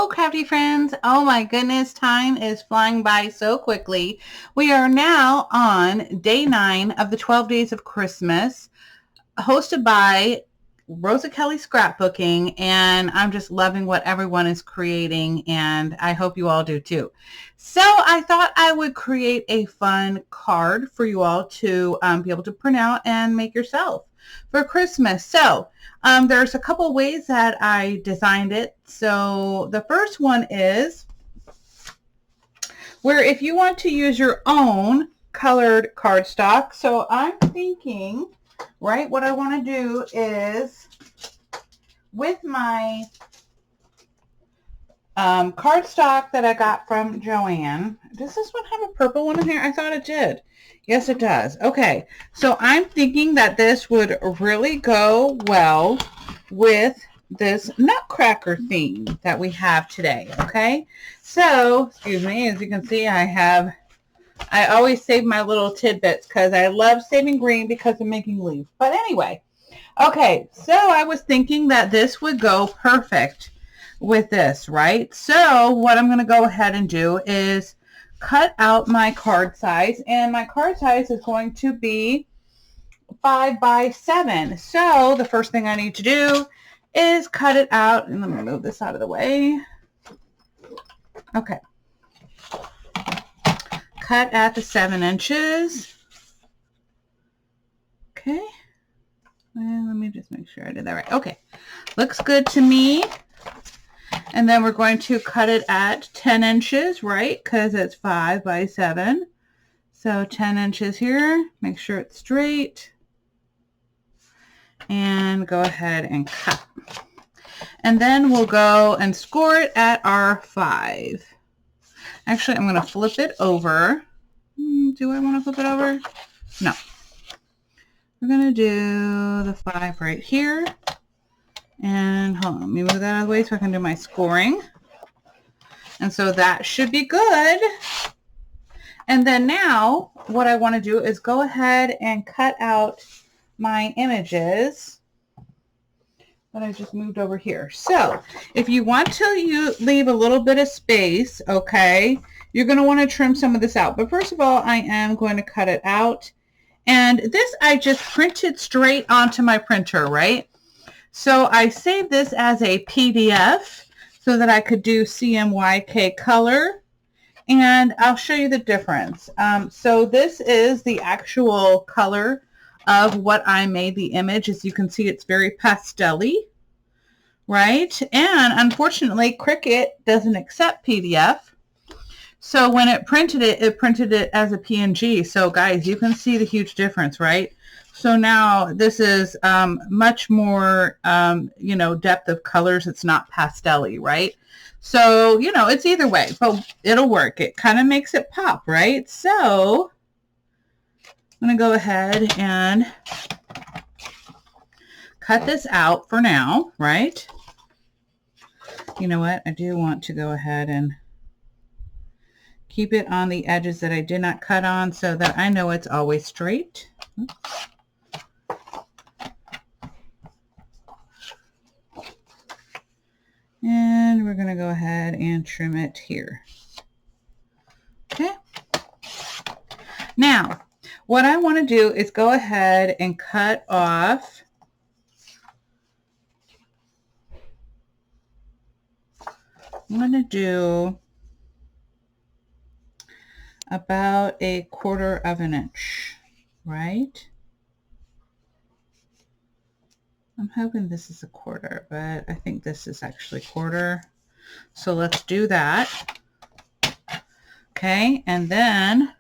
Hello, crafty friends. Oh my goodness, time is flying by so quickly. We are now on day 9 of the 12 days of Christmas, hosted by Rosa Kelly Scrapbooking, and I'm just loving what everyone is creating, and I hope you all do too. So I thought I would create a fun card for you all to be able to print out and make yourself for Christmas. So there's a couple ways that I designed it. So the first one is where if you want to use your own colored cardstock. So I'm thinking, right, what I want to do is with my cardstock that I got from Joanne. Does this one have a purple one in here? I thought it did. Yes, it does. Okay, so I'm thinking that this would really go well with this Nutcracker theme that we have today, okay? So, excuse me, as you can see, I always save my little tidbits because I love saving green because I'm making leaves. But anyway, okay, so I was thinking that this would go perfect with this, right? So what I'm going to go ahead and do is cut out my card size, and my card size is going to be 5 by 7. So the first thing I need to do is cut it out, and let me move this out of the way. Okay. Cut at the 7 inches. Okay. And let me just make sure I did that right. Okay. Looks good to me. And then we're going to cut it at 10 inches, right? Because it's 5 by 7. So 10 inches here. Make sure it's straight. And go ahead and cut. And then we'll go and score it at our 5. Actually, I'm going to flip it over. Do I want to flip it over? No. We're going to do the 5 right here. And hold on, let me move that out of the way so I can do my scoring. And so that should be good. And then now what I want to do is go ahead and cut out my images that I just moved over here. So if you want to leave a little bit of space, okay, you're going to want to trim some of this out. But first of all, I am going to cut it out. And this I just printed straight onto my printer, right? So I saved this as a PDF so that I could do CMYK color, and I'll show you the difference. So this is the actual color of what I made the image. As you can see, it's very pastel-y, right? And unfortunately, Cricut doesn't accept PDF. So when it printed it as a PNG. So guys, you can see the huge difference, right? So now this is much more, depth of colors. It's not pastel-y, right? So, it's either way, but it'll work. It kind of makes it pop, right? So I'm going to go ahead and cut this out for now, right? You know what? I do want to go ahead and keep it on the edges that I did not cut on so that I know it's always straight. Oops. And we're going to go ahead and trim it here. Okay. Now, what I want to do is go ahead and cut off I'm going to do about 1/4 of an inch, right? I'm hoping this is 1/4, but I think this is actually 1/4. So let's do that. Okay, and then,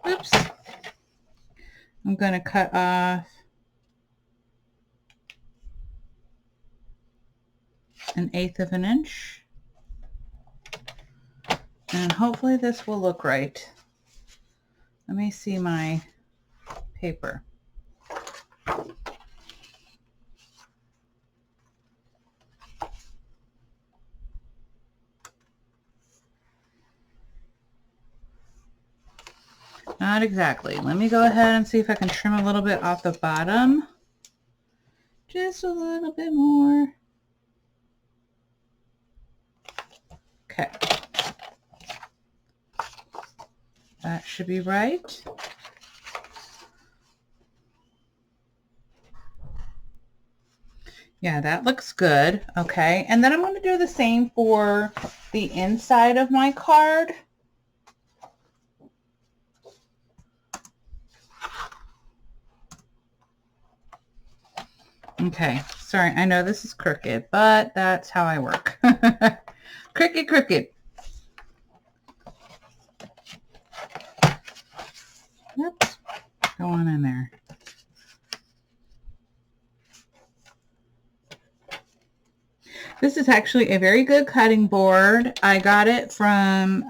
oops, I'm going to cut off 1/8 of an inch. And hopefully this will look right. Let me see my paper. Not exactly. Let me go ahead and see if I can trim a little bit off the bottom. Just a little bit more. Okay. That should be right. Yeah, that looks good. Okay, and then I'm going to do the same for the inside of my card. Okay, sorry, I know this is crooked, but that's how I work. Crooked, crooked. Oops, go on in there. This is actually a very good cutting board. I got it from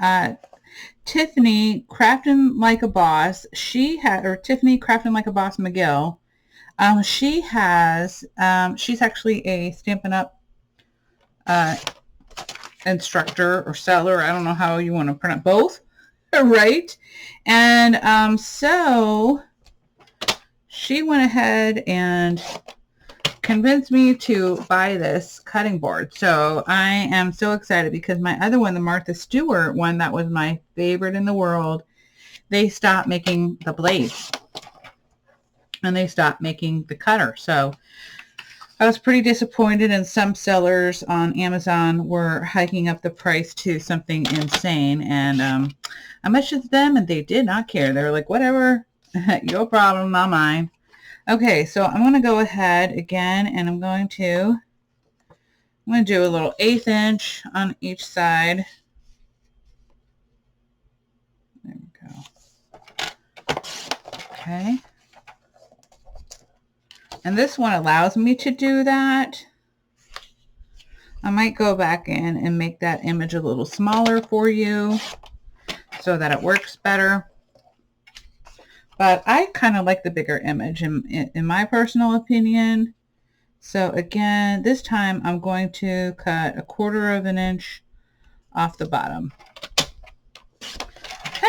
Tiffany Crafting Like a Boss. She had, or Tiffany Crafting Like a Boss McGill. She has, she's actually a Stampin' Up! Instructor or seller. I don't know how you want to pronounce both, right? And so she went ahead and convinced me to buy this cutting board. So I am so excited because my other one, the Martha Stewart one, that was my favorite in the world, they stopped making the blades and they stopped making the cutter. So I was pretty disappointed, and some sellers on Amazon were hiking up the price to something insane. And I messaged them and they did not care. They were like, whatever, your problem, not mine. Okay, so I'm going to go ahead again and I'm going to do a little 1/8 inch on each side. There we go. Okay. And this one allows me to do that. I might go back in and make that image a little smaller for you so that it works better. But I kind of like the bigger image in my personal opinion. So again, this time I'm going to cut 1/4 of an inch off the bottom. Okay.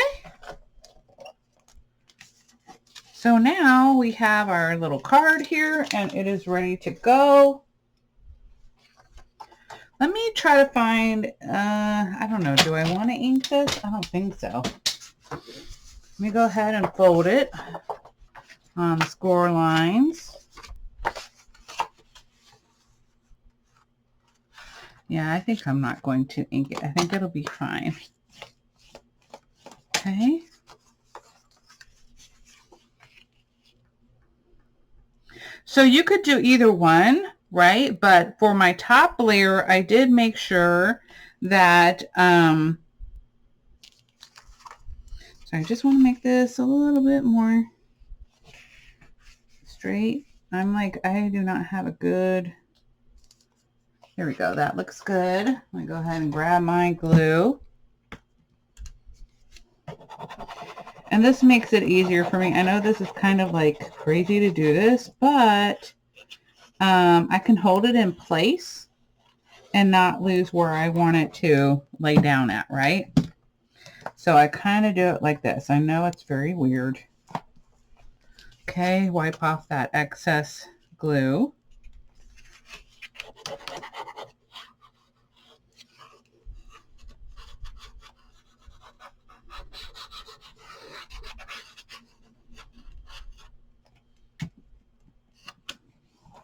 So now we have our little card here and it is ready to go. Let me try to find, I don't know, do I want to ink this? I don't think so. Let me go ahead and fold it on the score lines. Yeah, I think I'm not going to ink it. I think it'll be fine. Okay. So you could do either one, right? But for my top layer, I did make sure that, so I just want to make this a little bit more straight. I'm like, I do not have a good, here we go. That looks good. Let me go ahead and grab my glue. And this makes it easier for me. I know this is kind of like crazy to do this, but I can hold it in place and not lose where I want it to lay down at, right? So I kind of do it like this. I know it's very weird. Okay, wipe off that excess glue.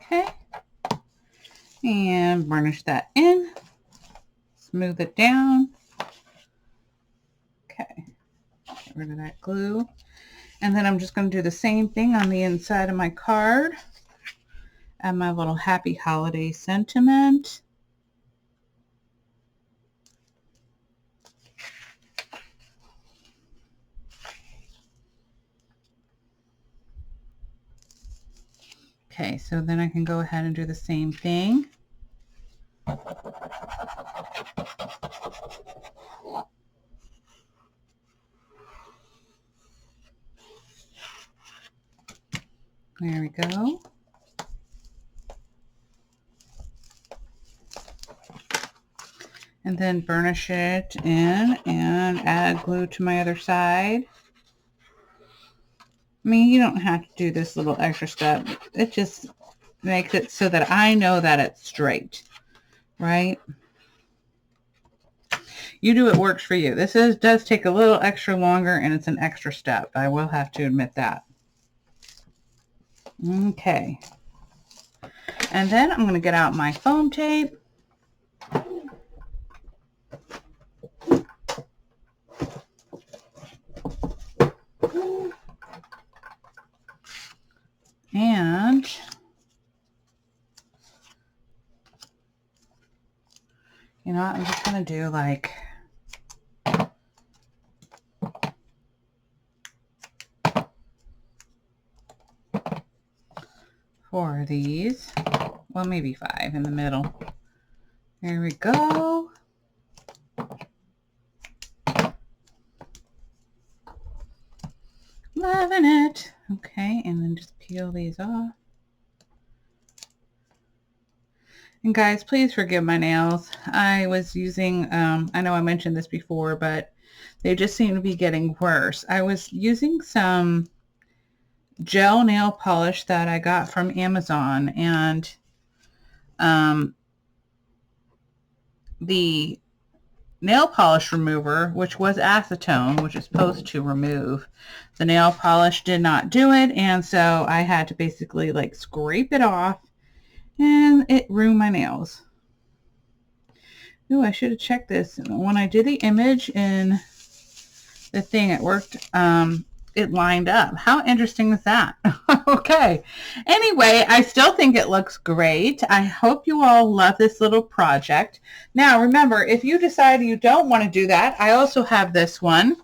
Okay, and burnish that in, smooth it down. Okay, get rid of that glue. And then I'm just going to do the same thing on the inside of my card. Add my little happy holiday sentiment. Okay, so then I can go ahead and do the same thing. There we go. And then burnish it in and add glue to my other side. I mean, you don't have to do this little extra step. It just makes it so that I know that it's straight, right? You do what works for you. This does take a little extra longer, and it's an extra step. I will have to admit that. Okay. And then I'm going to get out my foam tape. And you know, I'm just going to do like four of these. Well, maybe 5 in the middle. There we go. Loving it. Okay, and then just peel these off. And guys, please forgive my nails. I was using, I know I mentioned this before, but they just seem to be getting worse. I was using some gel nail polish that I got from Amazon, and the nail polish remover, which was acetone, which is supposed to remove the nail polish, did not do it, and so I had to basically like scrape it off, and it ruined my nails. Ooh, I should have checked this. When I did the image in the thing, it worked. It lined up. How interesting is that? Okay. Anyway, I still think it looks great. I hope you all love this little project. Now, remember, if you decide you don't want to do that, I also have this one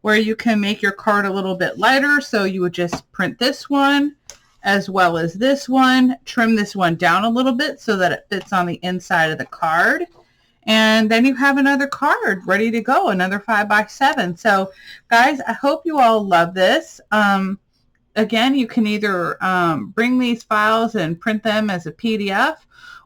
where you can make your card a little bit lighter. So you would just print this one as well as this one, trim this one down a little bit so that it fits on the inside of the card. And then you have another card ready to go, another 5x7. So guys, I hope you all love this. Again, you can either bring these files and print them as a PDF,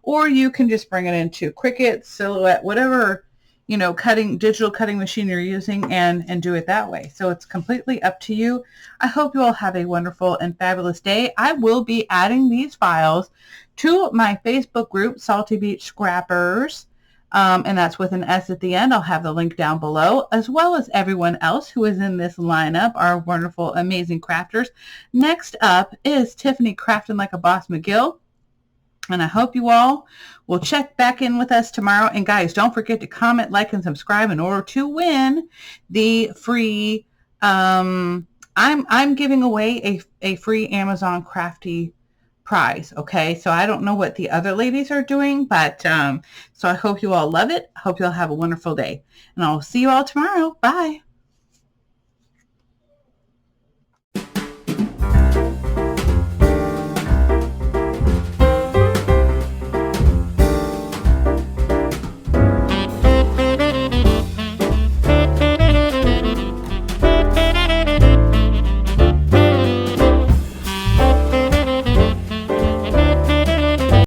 or you can just bring it into Cricut, Silhouette, whatever, you know, digital cutting machine you're using, and do it that way. So it's completely up to you. I hope you all have a wonderful and fabulous day. I will be adding these files to my Facebook group, Salty Beach Scrappers. And that's with an S at the end. I'll have the link down below, as well as everyone else who is in this lineup, our wonderful, amazing crafters. Next up is Tiffany Crafting Like a Boss McGill. And I hope you all will check back in with us tomorrow. And guys, don't forget to comment, like, and subscribe in order to win the free, I'm giving away a free Amazon Crafty prize. Okay, so I don't know what the other ladies are doing, but so I hope you all love it. I hope you all have a wonderful day, and I'll see you all tomorrow. Bye.